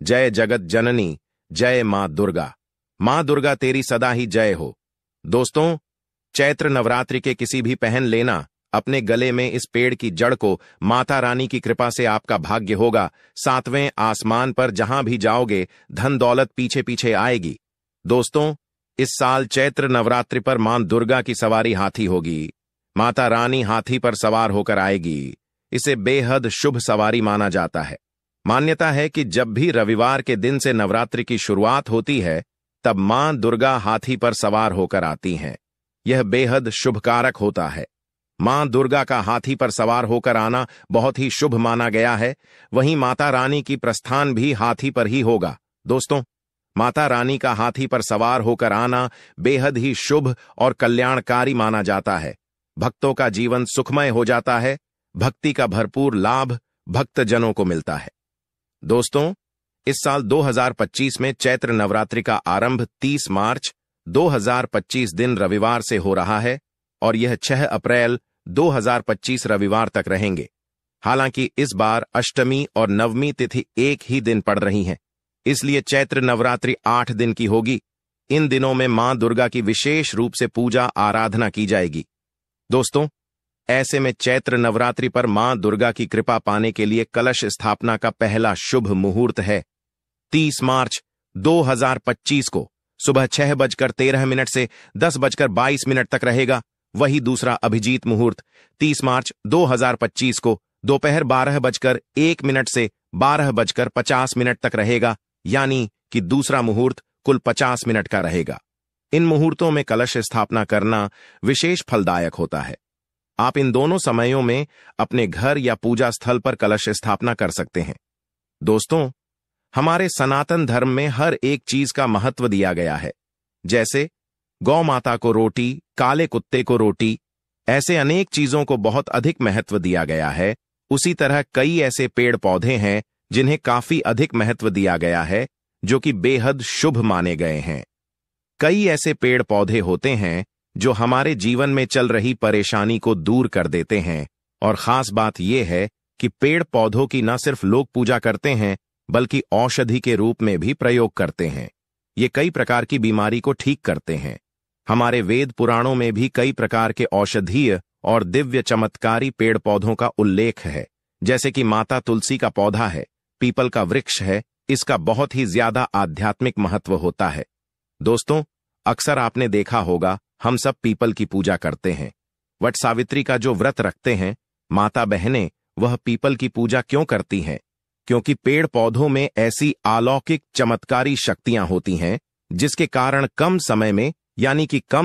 जय जगत जननी, जय मां दुर्गा। मां दुर्गा तेरी सदा ही जय हो। दोस्तों, चैत्र नवरात्रि के किसी भी पहन लेना अपने गले में इस पेड़ की जड़ को माता रानी की कृपा से आपका भाग्य होगा। सातवें आसमान पर जहां भी जाओगे धन दौलत पीछे पीछे आएगी। दोस्तों, इस साल चैत्र नवरात्रि पर मां दुर्गा की सवारी हाथी होगी। माता रानी हाथी पर सवार होकर आएगी। इसे बेहद शुभ सवारी माना जाता है। मान्यता है कि जब भी रविवार के दिन से नवरात्रि की शुरुआत होती है, तब मां दुर्गा हाथी पर सवार होकर आती हैं। यह बेहद शुभकारक होता है। मां दुर्गा का हाथी पर सवार होकर आना बहुत ही शुभ माना गया है। वहीं माता रानी की प्रस्थान भी हाथी पर ही होगा। दोस्तों, माता रानी का हाथी पर सवार होकर आना बेहद ही शुभ और कल्याणकारी माना जाता है। भक्तों का जीवन सुखमय हो जाता है। भक्ति का भरपूर लाभ भक्तजनों को मिलता है। दोस्तों, इस साल 2025 में चैत्र नवरात्रि का आरंभ 30 मार्च 2025 दिन रविवार से हो रहा है और यह 6 अप्रैल 2025 रविवार तक रहेंगे। हालांकि इस बार अष्टमी और नवमी तिथि एक ही दिन पड़ रही हैं, इसलिए चैत्र नवरात्रि 8 दिन की होगी। इन दिनों में मां दुर्गा की विशेष रूप से पूजा आराधना की जाएगी। दोस्तों, ऐसे में चैत्र नवरात्रि पर मां दुर्गा की कृपा पाने के लिए कलश स्थापना का पहला शुभ मुहूर्त है 30 मार्च 2025 को सुबह 6:13 से 10:22 तक रहेगा। वही दूसरा अभिजीत मुहूर्त 30 मार्च 2025 को दोपहर 12:01 से 12:50 तक रहेगा, यानी कि दूसरा मुहूर्त कुल 50 मिनट का रहेगा। इन मुहूर्तों में कलश स्थापना करना विशेष फलदायक होता है। आप इन दोनों समयों में अपने घर या पूजा स्थल पर कलश स्थापना कर सकते हैं। दोस्तों, हमारे सनातन धर्म में हर एक चीज का महत्व दिया गया है। जैसे गौ माता को रोटी, काले कुत्ते को रोटी, ऐसे अनेक चीजों को बहुत अधिक महत्व दिया गया है। उसी तरह कई ऐसे पेड़ पौधे हैं जिन्हें काफी अधिक महत्व दिया गया है, जो कि बेहद शुभ माने गए हैं। कई ऐसे पेड़ पौधे होते हैं जो हमारे जीवन में चल रही परेशानी को दूर कर देते हैं, और खास बात यह है कि पेड़ पौधों की न सिर्फ लोग पूजा करते हैं, बल्कि औषधि के रूप में भी प्रयोग करते हैं। ये कई प्रकार की बीमारी को ठीक करते हैं। हमारे वेद पुराणों में भी कई प्रकार के औषधीय और दिव्य चमत्कारी पेड़ पौधों का उल्लेख है। जैसे कि माता तुलसी का पौधा है, पीपल का वृक्ष है, इसका बहुत ही ज्यादा आध्यात्मिक महत्व होता है। दोस्तों, अक्सर आपने देखा होगा हम सब पीपल की पूजा करते हैं। वट सावित्री का जो व्रत रखते हैं माता बहनें, वह पीपल की पूजा क्यों करती हैं? क्योंकि पेड़ पौधों में ऐसी अलौकिक चमत्कारी शक्तियां होती हैं जिसके कारण कम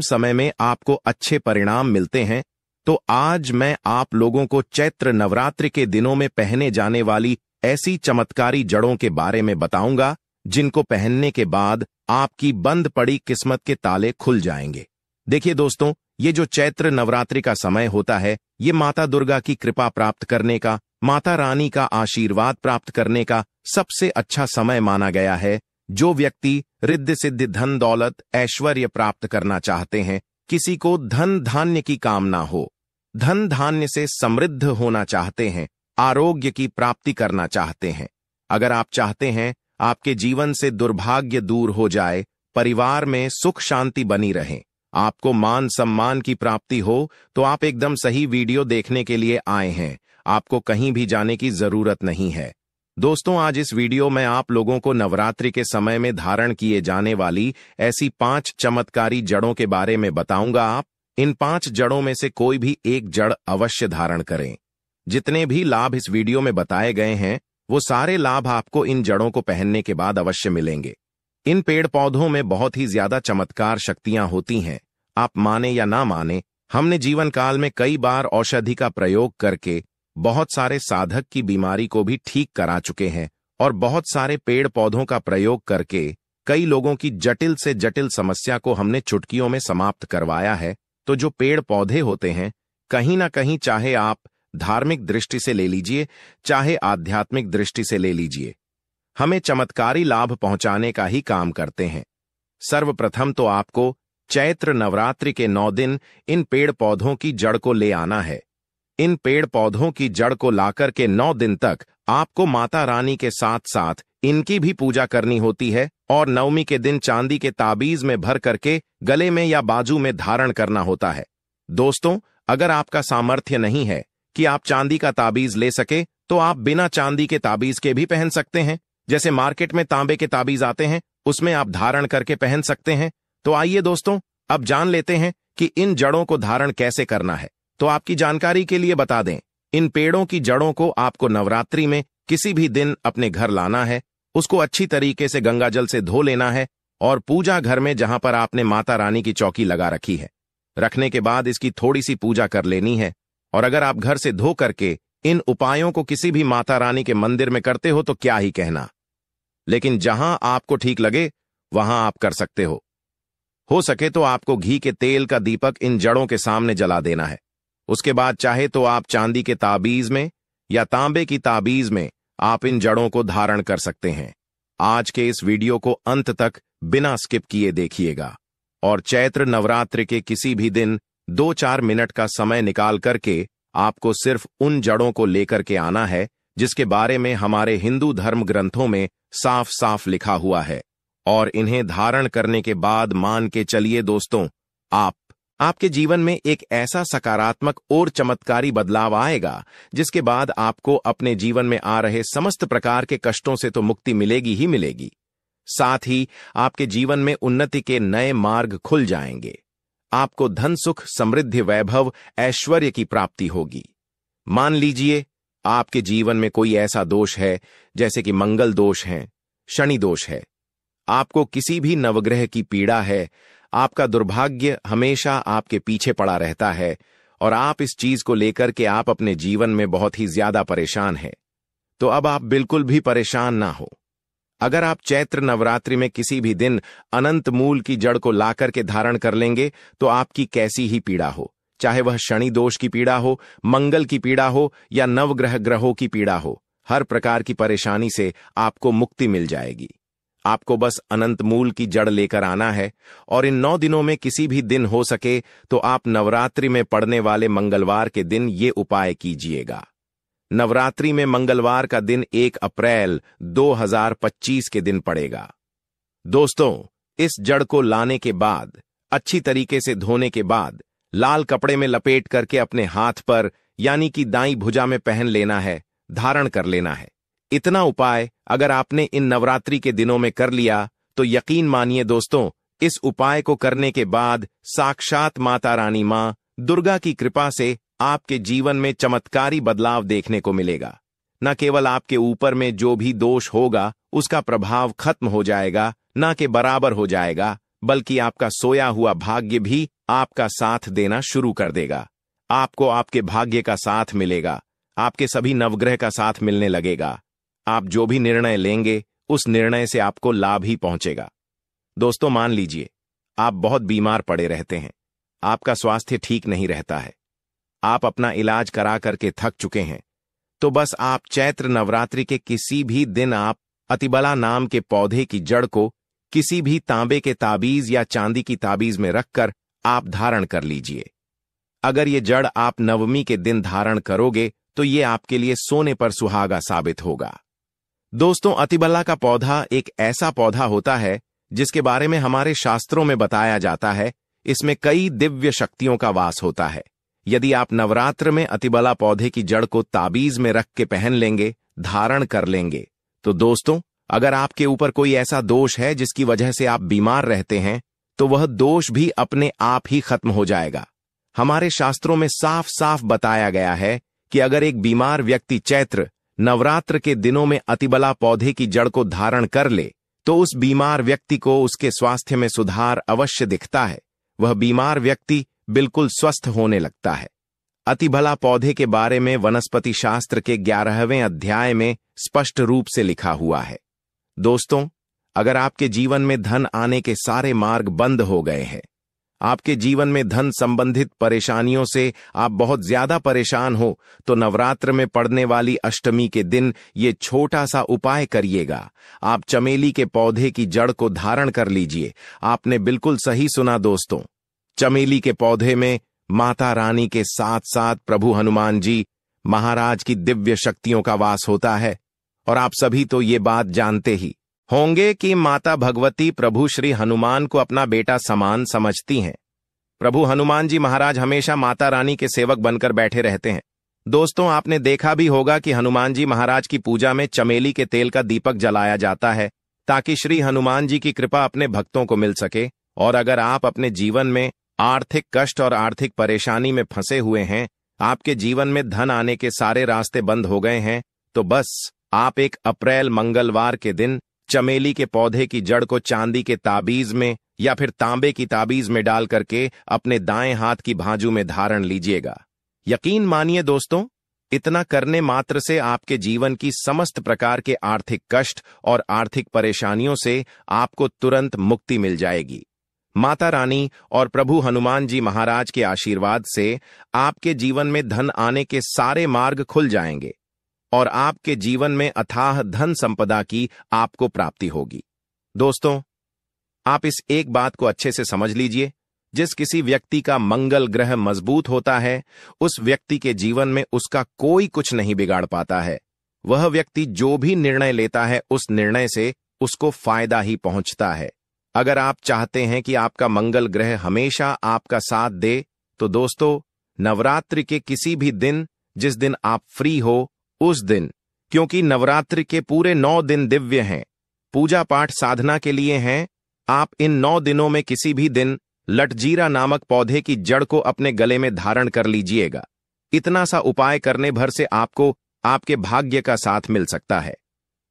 समय में आपको अच्छे परिणाम मिलते हैं। तो आज मैं आप लोगों को चैत्र नवरात्रि के दिनों में पहने जाने वाली ऐसी चमत्कारी जड़ों के बारे में बताऊंगा, जिनको पहनने के बाद आपकी बंद पड़ी किस्मत के ताले खुल जाएंगे। देखिए दोस्तों, ये जो चैत्र नवरात्रि का समय होता है, ये माता दुर्गा की कृपा प्राप्त करने का, माता रानी का आशीर्वाद प्राप्त करने का सबसे अच्छा समय माना गया है। जो व्यक्ति रिद्धि सिद्धि धन दौलत ऐश्वर्य प्राप्त करना चाहते हैं, किसी को धन धान्य की कामना हो, धन धान्य से समृद्ध होना चाहते हैं, आरोग्य की प्राप्ति करना चाहते हैं, अगर आप चाहते हैं आपके जीवन से दुर्भाग्य दूर हो जाए, परिवार में सुख शांति बनी रहे, आपको मान सम्मान की प्राप्ति हो, तो आप एकदम सही वीडियो देखने के लिए आए हैं। आपको कहीं भी जाने की जरूरत नहीं है। दोस्तों, आज इस वीडियो में आप लोगों को नवरात्रि के समय में धारण किए जाने वाली ऐसी 5 चमत्कारी जड़ों के बारे में बताऊंगा। आप इन 5 जड़ों में से कोई भी एक जड़ अवश्य धारण करें। जितने भी लाभ इस वीडियो में बताए गए हैं, वो सारे लाभ आपको इन जड़ों को पहनने के बाद अवश्य मिलेंगे। इन पेड़ पौधों में बहुत ही ज्यादा चमत्कार शक्तियां होती हैं। आप माने या ना माने, हमने जीवन काल में कई बार औषधि का प्रयोग करके बहुत सारे साधक की बीमारी को भी ठीक करा चुके हैं, और बहुत सारे पेड़ पौधों का प्रयोग करके कई लोगों की जटिल से जटिल समस्या को हमने चुटकियों में समाप्त करवाया है। तो जो पेड़ पौधे होते हैं, कहीं ना कहीं चाहे आप धार्मिक दृष्टि से ले लीजिए, चाहे आध्यात्मिक दृष्टि से ले लीजिए, हमें चमत्कारी लाभ पहुंचाने का ही काम करते हैं। सर्वप्रथम तो आपको चैत्र नवरात्रि के 9 दिन इन पेड़ पौधों की जड़ को ले आना है। इन पेड़ पौधों की जड़ को लाकर के 9 दिन तक आपको माता रानी के साथ साथ इनकी भी पूजा करनी होती है और नवमी के दिन चांदी के ताबीज में भर करके गले में या बाजू में धारण करना होता है। दोस्तों, अगर आपका सामर्थ्य नहीं है कि आप चांदी का ताबीज ले सके तो आप बिना चांदी के ताबीज के भी पहन सकते हैं। जैसे मार्केट में तांबे के ताबीज आते हैं, उसमें आप धारण करके पहन सकते हैं। तो आइए दोस्तों, अब जान लेते हैं कि इन जड़ों को धारण कैसे करना है। तो आपकी जानकारी के लिए बता दें, इन पेड़ों की जड़ों को आपको नवरात्रि में किसी भी दिन अपने घर लाना है, उसको अच्छी तरीके से गंगा जल से धो लेना है और पूजा घर में जहां पर आपने माता रानी की चौकी लगा रखी है, रखने के बाद इसकी थोड़ी सी पूजा कर लेनी है। और अगर आप घर से धो करके इन उपायों को किसी भी माता रानी के मंदिर में करते हो तो क्या ही कहना, लेकिन जहां आपको ठीक लगे वहां आप कर सकते हो सके तो आपको घी के तेल का दीपक इन जड़ों के सामने जला देना है। उसके बाद चाहे तो आप चांदी के ताबीज में या तांबे की ताबीज में आप इन जड़ों को धारण कर सकते हैं। आज के इस वीडियो को अंत तक बिना स्किप किए देखिएगा और चैत्र नवरात्र के किसी भी दिन 2-4 मिनट का समय निकाल करके आपको सिर्फ उन जड़ों को लेकर के आना है जिसके बारे में हमारे हिंदू धर्म ग्रंथों में साफ साफ लिखा हुआ है। और इन्हें धारण करने के बाद मान के चलिए दोस्तों, आपके जीवन में एक ऐसा सकारात्मक और चमत्कारी बदलाव आएगा जिसके बाद आपको अपने जीवन में आ रहे समस्त प्रकार के कष्टों से तो मुक्ति मिलेगी ही मिलेगी, साथ ही आपके जीवन में उन्नति के नए मार्ग खुल जाएंगे। आपको धन सुख समृद्धि वैभव ऐश्वर्य की प्राप्ति होगी। मान लीजिए आपके जीवन में कोई ऐसा दोष है जैसे कि मंगल दोष है, शनि दोष है, आपको किसी भी नवग्रह की पीड़ा है, आपका दुर्भाग्य हमेशा आपके पीछे पड़ा रहता है और आप इस चीज को लेकर के आप अपने जीवन में बहुत ही ज्यादा परेशान हैं, तो अब आप बिल्कुल भी परेशान ना हो। अगर आप चैत्र नवरात्रि में किसी भी दिन अनंत मूल की जड़ को लाकर के धारण कर लेंगे तो आपकी कैसी ही पीड़ा हो, चाहे वह शनि दोष की पीड़ा हो, मंगल की पीड़ा हो या नवग्रह ग्रहों की पीड़ा हो, हर प्रकार की परेशानी से आपको मुक्ति मिल जाएगी। आपको बस अनंत मूल की जड़ लेकर आना है और इन 9 दिनों में किसी भी दिन हो सके तो आप नवरात्रि में पड़ने वाले मंगलवार के दिन ये उपाय कीजिएगा। नवरात्रि में मंगलवार का दिन 1 अप्रैल 2025 के दिन पड़ेगा। दोस्तों, इस जड़ को लाने के बाद, अच्छी तरीके से धोने के बाद, लाल कपड़े में लपेट करके अपने हाथ पर यानी कि दाईं भुजा में पहन लेना है, धारण कर लेना है। इतना उपाय अगर आपने इन नवरात्रि के दिनों में कर लिया तो यकीन मानिए दोस्तों, इस उपाय को करने के बाद साक्षात माता रानी मां दुर्गा की कृपा से आपके जीवन में चमत्कारी बदलाव देखने को मिलेगा। न केवल आपके ऊपर में जो भी दोष होगा उसका प्रभाव खत्म हो जाएगा, न के बराबर हो जाएगा, बल्कि आपका सोया हुआ भाग्य भी आपका साथ देना शुरू कर देगा। आपको आपके भाग्य का साथ मिलेगा, आपके सभी नवग्रह का साथ मिलने लगेगा। आप जो भी निर्णय लेंगे उस निर्णय से आपको लाभ ही पहुंचेगा। दोस्तों, मान लीजिए आप बहुत बीमार पड़े रहते हैं, आपका स्वास्थ्य ठीक नहीं रहता है, आप अपना इलाज करा करके थक चुके हैं, तो बस आप चैत्र नवरात्रि के किसी भी दिन आप अतिबला नाम के पौधे की जड़ को किसी भी तांबे के ताबीज या चांदी की ताबीज में रखकर आप धारण कर लीजिए। अगर ये जड़ आप नवमी के दिन धारण करोगे तो ये आपके लिए सोने पर सुहागा साबित होगा। दोस्तों, अतिबला का पौधा एक ऐसा पौधा होता है जिसके बारे में हमारे शास्त्रों में बताया जाता है, इसमें कई दिव्य शक्तियों का वास होता है। यदि आप नवरात्र में अतिबला पौधे की जड़ को ताबीज में रख के पहन लेंगे, धारण कर लेंगे, तो दोस्तों, अगर आपके ऊपर कोई ऐसा दोष है जिसकी वजह से आप बीमार रहते हैं तो वह दोष भी अपने आप ही खत्म हो जाएगा। हमारे शास्त्रों में साफ साफ बताया गया है कि अगर एक बीमार व्यक्ति चैत्र नवरात्र के दिनों में अतिबला पौधे की जड़ को धारण कर ले तो उस बीमार व्यक्ति को उसके स्वास्थ्य में सुधार अवश्य दिखता है, वह बीमार व्यक्ति बिल्कुल स्वस्थ होने लगता है। अतिबला पौधे के बारे में वनस्पति शास्त्र के 11वें अध्याय में स्पष्ट रूप से लिखा हुआ है। दोस्तों, अगर आपके जीवन में धन आने के सारे मार्ग बंद हो गए हैं, आपके जीवन में धन संबंधित परेशानियों से आप बहुत ज्यादा परेशान हो, तो नवरात्र में पड़ने वाली अष्टमी के दिन ये छोटा सा उपाय करिएगा। आप चमेली के पौधे की जड़ को धारण कर लीजिए। आपने बिल्कुल सही सुना दोस्तों, चमेली के पौधे में माता रानी के साथ साथ प्रभु हनुमान जी महाराज की दिव्य शक्तियों का वास होता है और आप सभी तो ये बात जानते ही होंगे कि माता भगवती प्रभु श्री हनुमान को अपना बेटा समान समझती हैं। प्रभु हनुमान जी महाराज हमेशा माता रानी के सेवक बनकर बैठे रहते हैं। दोस्तों, आपने देखा भी होगा कि हनुमान जी महाराज की पूजा में चमेली के तेल का दीपक जलाया जाता है ताकि श्री हनुमान जी की कृपा अपने भक्तों को मिल सके। और अगर आप अपने जीवन में आर्थिक कष्ट और आर्थिक परेशानी में फंसे हुए हैं, आपके जीवन में धन आने के सारे रास्ते बंद हो गए हैं, तो बस आप 1 अप्रैल मंगलवार के दिन चमेली के पौधे की जड़ को चांदी के ताबीज में या फिर तांबे की ताबीज में डाल करके अपने दाएं हाथ की भांजू में धारण लीजिएगा। यकीन मानिए दोस्तों, इतना करने मात्र से आपके जीवन की समस्त प्रकार के आर्थिक कष्ट और आर्थिक परेशानियों से आपको तुरंत मुक्ति मिल जाएगी। माता रानी और प्रभु हनुमान जी महाराज के आशीर्वाद से आपके जीवन में धन आने के सारे मार्ग खुल जाएंगे और आपके जीवन में अथाह धन संपदा की आपको प्राप्ति होगी। दोस्तों, आप इस एक बात को अच्छे से समझ लीजिए, जिस किसी व्यक्ति का मंगल ग्रह मजबूत होता है, उस व्यक्ति के जीवन में उसका कोई कुछ नहीं बिगाड़ पाता है। वह व्यक्ति जो भी निर्णय लेता है, उस निर्णय से उसको फायदा ही पहुंचता है। अगर आप चाहते हैं कि आपका मंगल ग्रह हमेशा आपका साथ दे, तो दोस्तों, नवरात्रि के किसी भी दिन, जिस दिन आप फ्री हो, उस दिन, क्योंकि नवरात्रि के पूरे 9 दिन दिव्य हैं, पूजा पाठ साधना के लिए हैं, आप इन 9 दिनों में किसी भी दिन लटजीरा नामक पौधे की जड़ को अपने गले में धारण कर लीजिएगा। इतना सा उपाय करने भर से आपको आपके भाग्य का साथ मिल सकता है।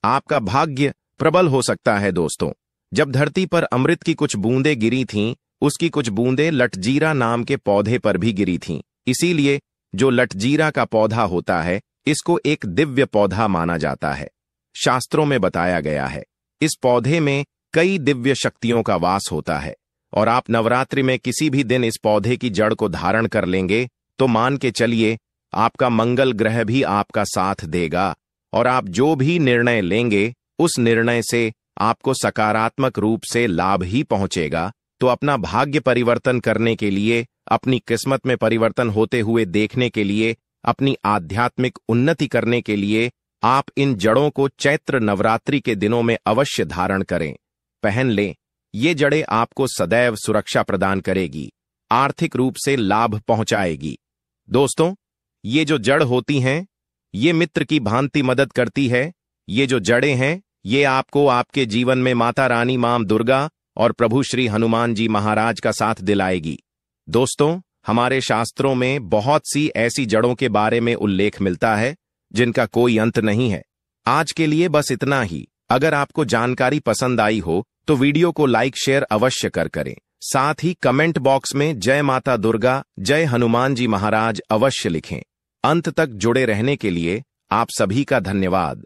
आपका भाग्य प्रबल हो सकता है। दोस्तों, जब धरती पर अमृत की कुछ बूंदें गिरी थीं, उसकी कुछ बूंदें लटजीरा नाम के पौधे पर भी गिरी थीं। इसीलिए जो लटजीरा का पौधा होता है, इसको एक दिव्य पौधा माना जाता है। शास्त्रों में बताया गया है, इस पौधे में कई दिव्य शक्तियों का वास होता है और आप नवरात्रि में किसी भी दिन इस पौधे की जड़ को धारण कर लेंगे तो मान के चलिए आपका मंगल ग्रह भी आपका साथ देगा और आप जो भी निर्णय लेंगे, उस निर्णय से आपको सकारात्मक रूप से लाभ ही पहुंचेगा। तो अपना भाग्य परिवर्तन करने के लिए, अपनी किस्मत में परिवर्तन होते हुए देखने के लिए, अपनी आध्यात्मिक उन्नति करने के लिए आप इन जड़ों को चैत्र नवरात्रि के दिनों में अवश्य धारण करें, पहन लें। ये जड़ें आपको सदैव सुरक्षा प्रदान करेगी, आर्थिक रूप से लाभ पहुंचाएगी। दोस्तों, ये जो जड़ होती हैं, ये मित्र की भांति मदद करती है। ये जो जड़ें हैं, ये आपको आपके जीवन में माता रानी मां दुर्गा और प्रभु श्री हनुमान जी महाराज का साथ दिलाएगी। दोस्तों, हमारे शास्त्रों में बहुत सी ऐसी जड़ों के बारे में उल्लेख मिलता है जिनका कोई अंत नहीं है। आज के लिए बस इतना ही। अगर आपको जानकारी पसंद आई हो तो वीडियो को लाइक शेयर अवश्य करें। साथ ही कमेंट बॉक्स में जय माता दुर्गा, जय हनुमान जी महाराज अवश्य लिखें। अंत तक जुड़े रहने के लिए आप सभी का धन्यवाद।